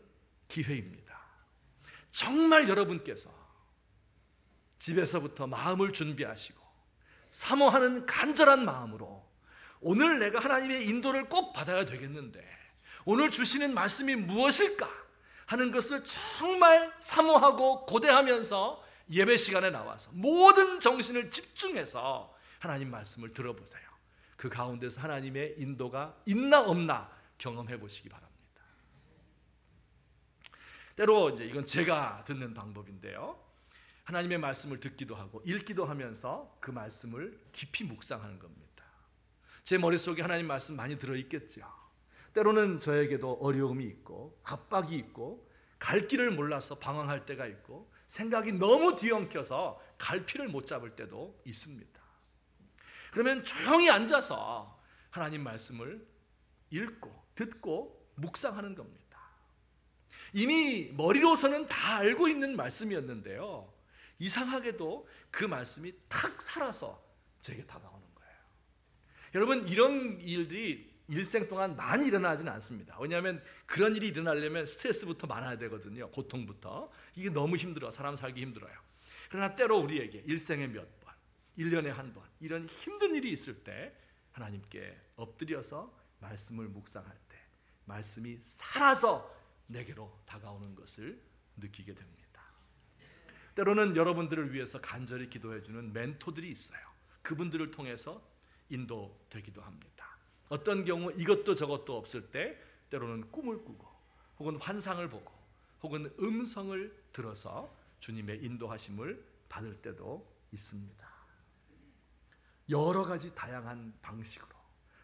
기회입니다. 정말 여러분께서 집에서부터 마음을 준비하시고 사모하는 간절한 마음으로 오늘 내가 하나님의 인도를 꼭 받아야 되겠는데 오늘 주시는 말씀이 무엇일까 하는 것을 정말 사모하고 고대하면서 예배 시간에 나와서 모든 정신을 집중해서 하나님 말씀을 들어보세요. 그 가운데서 하나님의 인도가 있나 없나 경험해 보시기 바랍니다. 때로 이건 제가 듣는 방법인데요, 하나님의 말씀을 듣기도 하고 읽기도 하면서 그 말씀을 깊이 묵상하는 겁니다. 제 머릿속에 하나님 말씀 많이 들어있겠죠. 때로는 저에게도 어려움이 있고 압박이 있고 갈 길을 몰라서 방황할 때가 있고 생각이 너무 뒤엉켜서 갈피를 못 잡을 때도 있습니다. 그러면 조용히 앉아서 하나님 말씀을 읽고 듣고 묵상하는 겁니다. 이미 머리로서는 다 알고 있는 말씀이었는데요, 이상하게도 그 말씀이 탁 살아서 제게 다가오는 거예요. 여러분, 이런 일들이 일생 동안 많이 일어나지는 않습니다. 왜냐하면 그런 일이 일어나려면 스트레스부터 많아야 되거든요. 고통부터. 이게 너무 힘들어. 사람 살기 힘들어요. 그러나 때로 우리에게 일생에 몇 번, 1년에 한 번 이런 힘든 일이 있을 때 하나님께 엎드려서 말씀을 묵상할 때 말씀이 살아서 내게로 다가오는 것을 느끼게 됩니다. 때로는 여러분들을 위해서 간절히 기도해 주는 멘토들이 있어요. 그분들을 통해서 인도되기도 합니다. 어떤 경우 이것도 저것도 없을 때 때로는 꿈을 꾸고 혹은 환상을 보고 혹은 음성을 들어서 주님의 인도하심을 받을 때도 있습니다. 여러 가지 다양한 방식으로,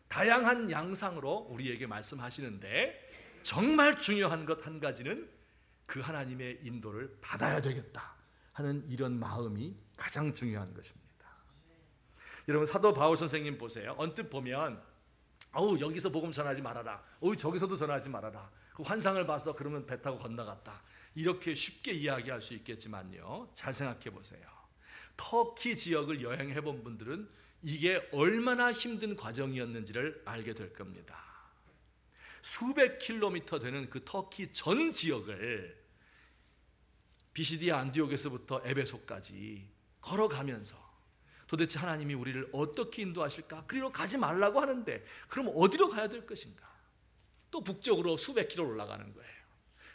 다양한 양상으로 우리에게 말씀하시는데, 정말 중요한 것 한 가지는 그 하나님의 인도를 받아야 되겠다 하는 이런 마음이 가장 중요한 것입니다. 여러분, 사도 바울 선생님 보세요. 언뜻 보면 여기서 복음 전하지 말아라, 저기서도 전하지 말아라, 그 환상을 봐서 그러면 배 타고 건너갔다, 이렇게 쉽게 이야기할 수 있겠지만요, 잘 생각해 보세요. 터키 지역을 여행해 본 분들은 이게 얼마나 힘든 과정이었는지를 알게 될 겁니다. 수백 킬로미터 되는 그 터키 전 지역을 비시디아 안디옥에서부터 에베소까지 걸어가면서 도대체 하나님이 우리를 어떻게 인도하실까? 그리로 가지 말라고 하는데 그럼 어디로 가야 될 것인가? 또 북쪽으로 수백 킬로 올라가는 거예요.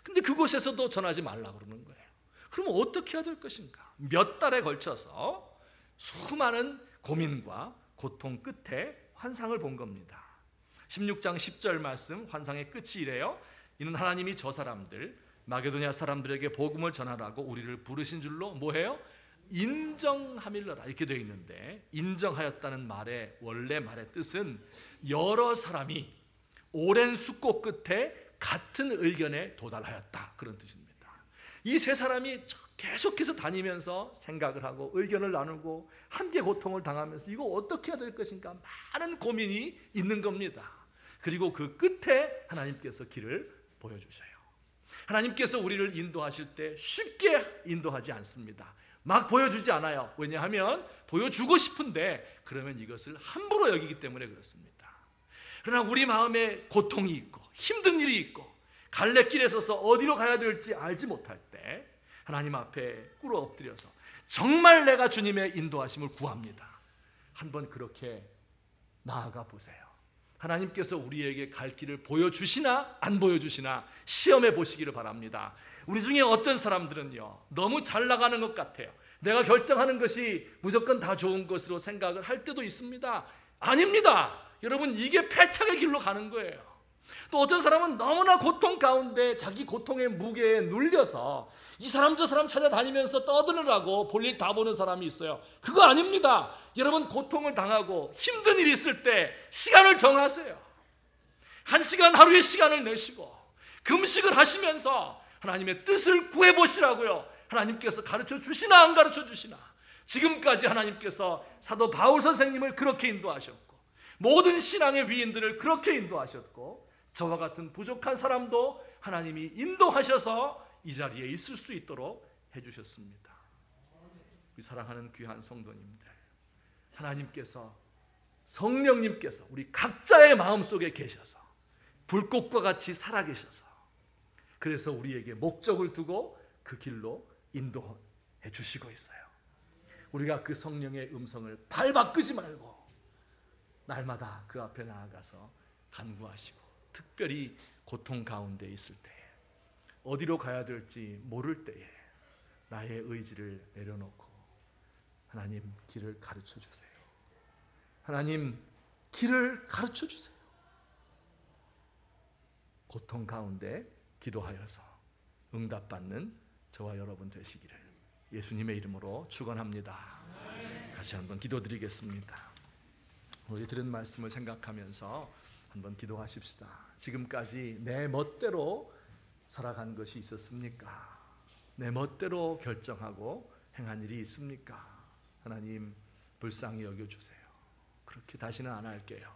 근데 그곳에서도 전하지 말라고 그러는 거예요. 그럼 어떻게 해야 될 것인가? 몇 달에 걸쳐서 수많은 고민과 고통 끝에 환상을 본 겁니다. 16장 10절 말씀, 환상의 끝이 이래요. 이는 하나님이 저 사람들, 마게도냐 사람들에게 복음을 전하라고 우리를 부르신 줄로 뭐해요? 인정함일러라, 이렇게 되어 있는데, 인정하였다는 말의 원래 말의 뜻은 여러 사람이 오랜 숙고 끝에 같은 의견에 도달하였다, 그런 뜻입니다. 이 세 사람이 계속해서 다니면서 생각을 하고 의견을 나누고 함께 고통을 당하면서 이거 어떻게 해야 될 것인가, 많은 고민이 있는 겁니다. 그리고 그 끝에 하나님께서 길을 보여주셔요. 하나님께서 우리를 인도하실 때 쉽게 인도하지 않습니다. 막 보여주지 않아요. 왜냐하면 보여주고 싶은데 그러면 이것을 함부로 여기기 때문에 그렇습니다. 그러나 우리 마음에 고통이 있고 힘든 일이 있고 갈래길에 서서 어디로 가야 될지 알지 못할 때 하나님 앞에 꿇어 엎드려서 정말 내가 주님의 인도하심을 구합니다. 한번 그렇게 나아가 보세요. 하나님께서 우리에게 갈 길을 보여주시나 안 보여주시나 시험해 보시기를 바랍니다. 우리 중에 어떤 사람들은요, 너무 잘 나가는 것 같아요. 내가 결정하는 것이 무조건 다 좋은 것으로 생각을 할 때도 있습니다. 아닙니다. 여러분, 이게 패착의 길로 가는 거예요. 또 어떤 사람은 너무나 고통 가운데 자기 고통의 무게에 눌려서 이 사람 저 사람 찾아다니면서 떠드느라고 볼일 다 보는 사람이 있어요. 그거 아닙니다. 여러분, 고통을 당하고 힘든 일이 있을 때 시간을 정하세요. 1시간, 하루의 시간을 내시고 금식을 하시면서 하나님의 뜻을 구해보시라고요. 하나님께서 가르쳐 주시나 안 가르쳐 주시나. 지금까지 하나님께서 사도 바울 선생님을 그렇게 인도하셨고 모든 신앙의 위인들을 그렇게 인도하셨고 저와 같은 부족한 사람도 하나님이 인도하셔서 이 자리에 있을 수 있도록 해주셨습니다. 우리 사랑하는 귀한 성도님들, 하나님께서, 성령님께서 우리 각자의 마음속에 계셔서 불꽃과 같이 살아계셔서 그래서 우리에게 목적을 두고 그 길로 인도해 주시고 있어요. 우리가 그 성령의 음성을 발바꾸지 말고 날마다 그 앞에 나아가서 간구하시고, 특별히 고통 가운데 있을 때에, 어디로 가야 될지 모를 때에 나의 의지를 내려놓고 하나님 길을 가르쳐 주세요. 하나님 길을 가르쳐 주세요. 고통 가운데 기도하여서 응답받는 저와 여러분 되시기를 예수님의 이름으로 축원합니다. 같이 한번 기도드리겠습니다. 우리 들은 말씀을 생각하면서 한번 기도하십시다. 지금까지 내 멋대로 살아간 것이 있었습니까? 내 멋대로 결정하고 행한 일이 있습니까? 하나님 불쌍히 여겨주세요. 그렇게 다시는 안 할게요.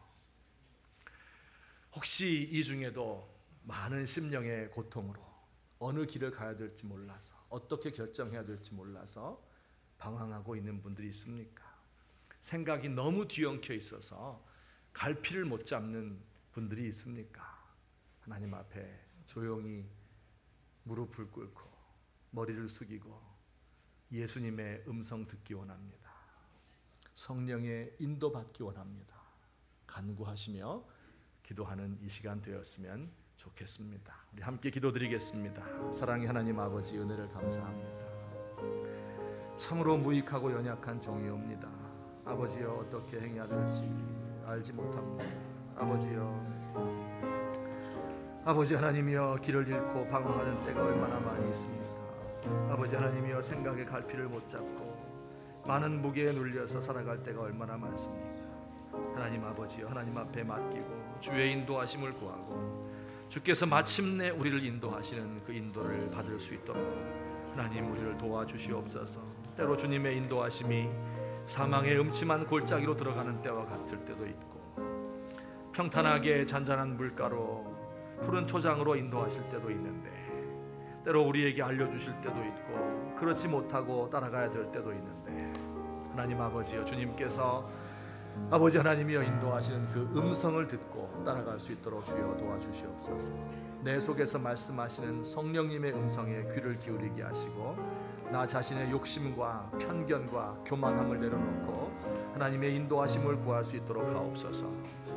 혹시 이 중에도 많은 심령의 고통으로 어느 길을 가야 될지 몰라서, 어떻게 결정해야 될지 몰라서 방황하고 있는 분들이 있습니까? 생각이 너무 뒤엉켜 있어서 갈피를 못 잡는 분들이 있습니까? 하나님 앞에 조용히 무릎을 꿇고 머리를 숙이고 예수님의 음성 듣기 원합니다. 성령의 인도받기 원합니다. 간구하시며 기도하는 이 시간 되었으면 좋겠습니다. 우리 함께 기도드리겠습니다. 사랑의 하나님 아버지, 은혜를 감사합니다. 참으로 무익하고 연약한 종이옵니다. 아버지여, 어떻게 행해야 될지 알지 못합니다. 아버지 하나님이여, 길을 잃고 방황하는 때가 얼마나 많이 있습니까? 아버지 하나님이여, 생각의 갈피를 못 잡고 많은 무게에 눌려서 살아갈 때가 얼마나 많습니까? 하나님 아버지여, 하나님 앞에 맡기고 주의 인도하심을 구하고 주께서 마침내 우리를 인도하시는 그 인도를 받을 수 있도록 하나님 우리를 도와주시옵소서. 때로 주님의 인도하심이 사망의 음침한 골짜기로 들어가는 때와 같을 때도 있고, 평탄하게 잔잔한 물가로 푸른 초장으로 인도하실 때도 있는데, 때로 우리에게 알려주실 때도 있고 그렇지 못하고 따라가야 될 때도 있는데, 하나님 아버지여, 주님께서 아버지 하나님이여 인도하시는 그 음성을 듣고 따라갈 수 있도록 주여 도와주시옵소서. 내 속에서 말씀하시는 성령님의 음성에 귀를 기울이게 하시고, 나 자신의 욕심과 편견과 교만함을 내려놓고 하나님의 인도하심을 구할 수 있도록 하옵소서.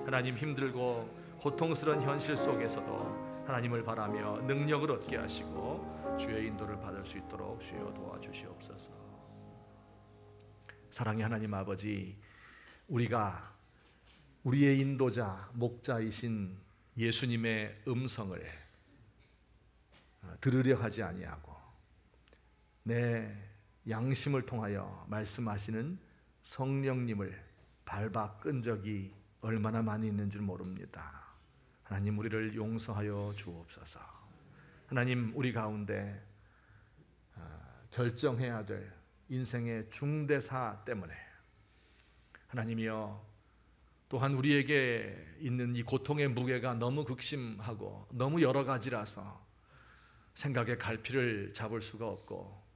하나님, 힘들고 고통스러운 현실 속에서도 하나님을 바라며 능력을 얻게 하시고 주의 인도를 받을 수 있도록 주여 도와주시옵소서. 사랑의 하나님 아버지, 우리가 우리의 인도자 목자이신 예수님의 음성을 들으려 하지 아니하고 내 양심을 통하여 말씀하시는 성령님을 밟아 끈 적이 얼마나 많이 있는 줄 모릅니다. 하나님, 우리를 용서하여 주옵소서. 하나님, 우리 가운데 결정해야 될 인생의 중대사 때문에 하나님이여, 또한 우리에게 있는 이 고통의 무게가 너무 극심하고 너무 여러 가지라서 생각의 갈피를 잡을 수가 없고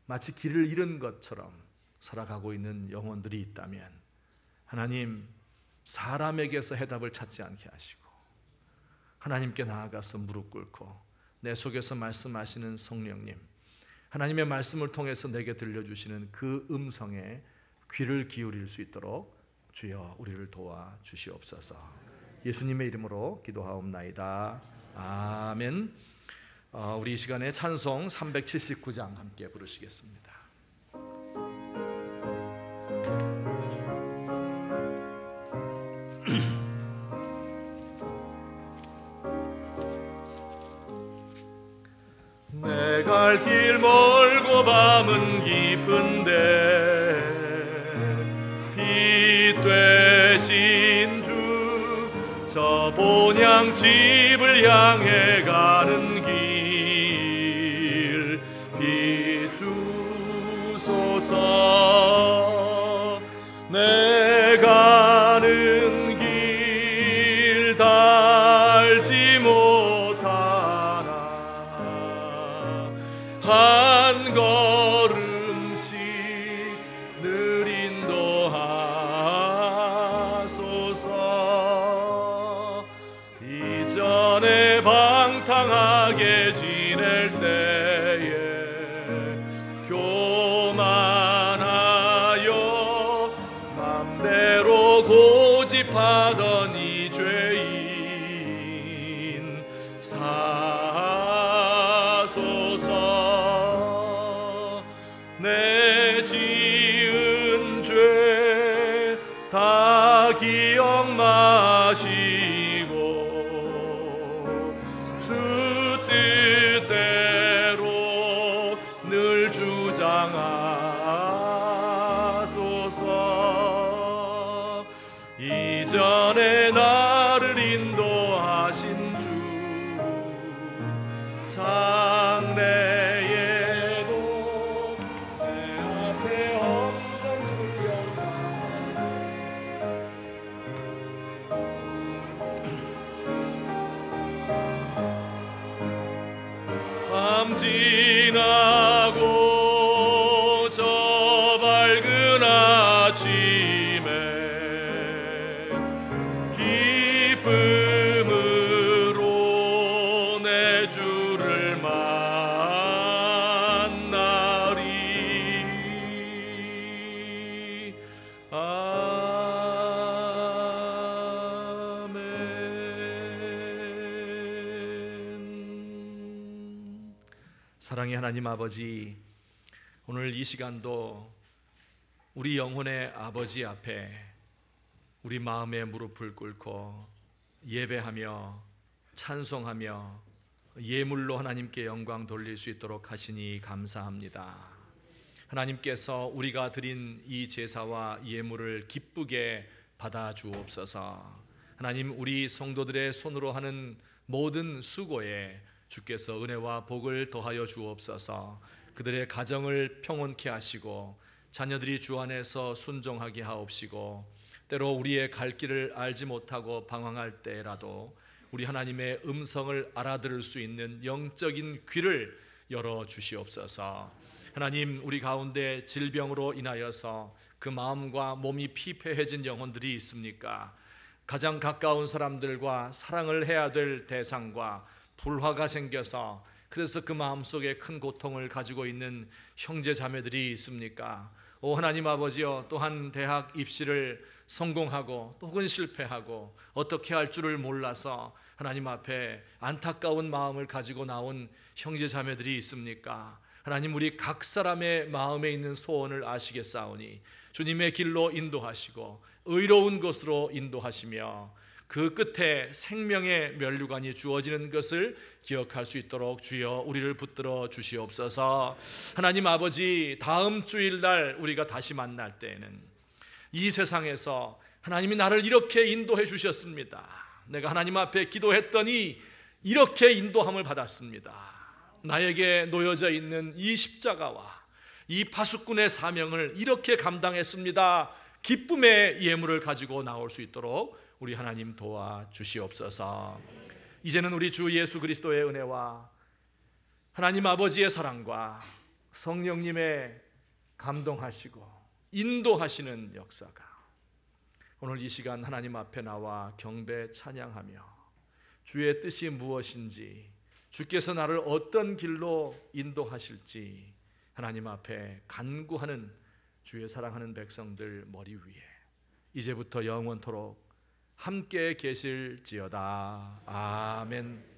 마치 길을 잃은 것처럼 살아가고 있는 영혼들이 있다면, 하나님, 사람에게서 해답을 찾지 않게 하시고 하나님께 나아가서 무릎 꿇고 내 속에서 말씀하시는 성령님, 하나님의 말씀을 통해서 내게 들려주시는 그 음성에 귀를 기울일 수 있도록 주여 우리를 도와주시옵소서. 예수님의 이름으로 기도하옵나이다. 아멘. 우리 이 시간에 찬송 379장 함께 부르시겠습니다. 내 갈 길 멀고 밤은 깊은데 빛 되신 주, 저 본향 집을 향해 가는 길 비추소서. 내 가는 길 달지 못하나 한 걸음씩 늘 인도하소서. 이전에 방탕하게 지낼 때에 교만하여 맘대로 고집하던 이 죄인 사소서. 내 지은 죄 다 기억 마시고 주 뜻대로 늘 주장하소서. 이전에 나를 인도하신 주, 장래에도 내 앞에 항상 주여 밤 지나고 저 밝은 아침에 기쁨으로 내 주를 만나리. 아멘. 사랑의 하나님 아버지, 오늘 이 시간도 우리 영혼의 아버지 앞에 우리 마음의 무릎을 꿇고 예배하며 찬송하며 예물로 하나님께 영광 돌릴 수 있도록 하시니 감사합니다. 하나님께서 우리가 드린 이 제사와 예물을 기쁘게 받아 주옵소서. 하나님, 우리 성도들의 손으로 하는 모든 수고에 주께서 은혜와 복을 더하여 주옵소서. 그들의 가정을 평온케 하시고 자녀들이 주 안에서 순종하게 하옵시고, 때로 우리의 갈 길을 알지 못하고 방황할 때라도 우리 하나님의 음성을 알아들을 수 있는 영적인 귀를 열어 주시옵소서. 하나님, 우리 가운데 질병으로 인하여서 그 마음과 몸이 피폐해진 영혼들이 있습니까? 가장 가까운 사람들과 사랑을 해야 될 대상과 불화가 생겨서 그래서 그 마음속에 큰 고통을 가지고 있는 형제 자매들이 있습니까? 오 하나님 아버지여, 또한 대학 입시를 성공하고 또 혹은 실패하고 어떻게 할 줄을 몰라서 하나님 앞에 안타까운 마음을 가지고 나온 형제 자매들이 있습니까? 하나님, 우리 각 사람의 마음에 있는 소원을 아시겠사오니 주님의 길로 인도하시고 의로운 곳으로 인도하시며 그 끝에 생명의 면류관이 주어지는 것을 기억할 수 있도록 주여 우리를 붙들어 주시옵소서. 하나님 아버지, 다음 주일날 우리가 다시 만날 때에는 이 세상에서 하나님이 나를 이렇게 인도해 주셨습니다, 내가 하나님 앞에 기도했더니 이렇게 인도함을 받았습니다, 나에게 놓여져 있는 이 십자가와 이 파수꾼의 사명을 이렇게 감당했습니다, 기쁨의 예물을 가지고 나올 수 있도록 우리 하나님 도와주시옵소서. 이제는 우리 주 예수 그리스도의 은혜와 하나님 아버지의 사랑과 성령님의 감동하시고 인도하시는 역사가 오늘 이 시간 하나님 앞에 나와 경배 찬양하며 주의 뜻이 무엇인지, 주께서 나를 어떤 길로 인도하실지 하나님 앞에 간구하는 주의 사랑하는 백성들 머리 위에 이제부터 영원토록 함께 계실지어다. 아멘.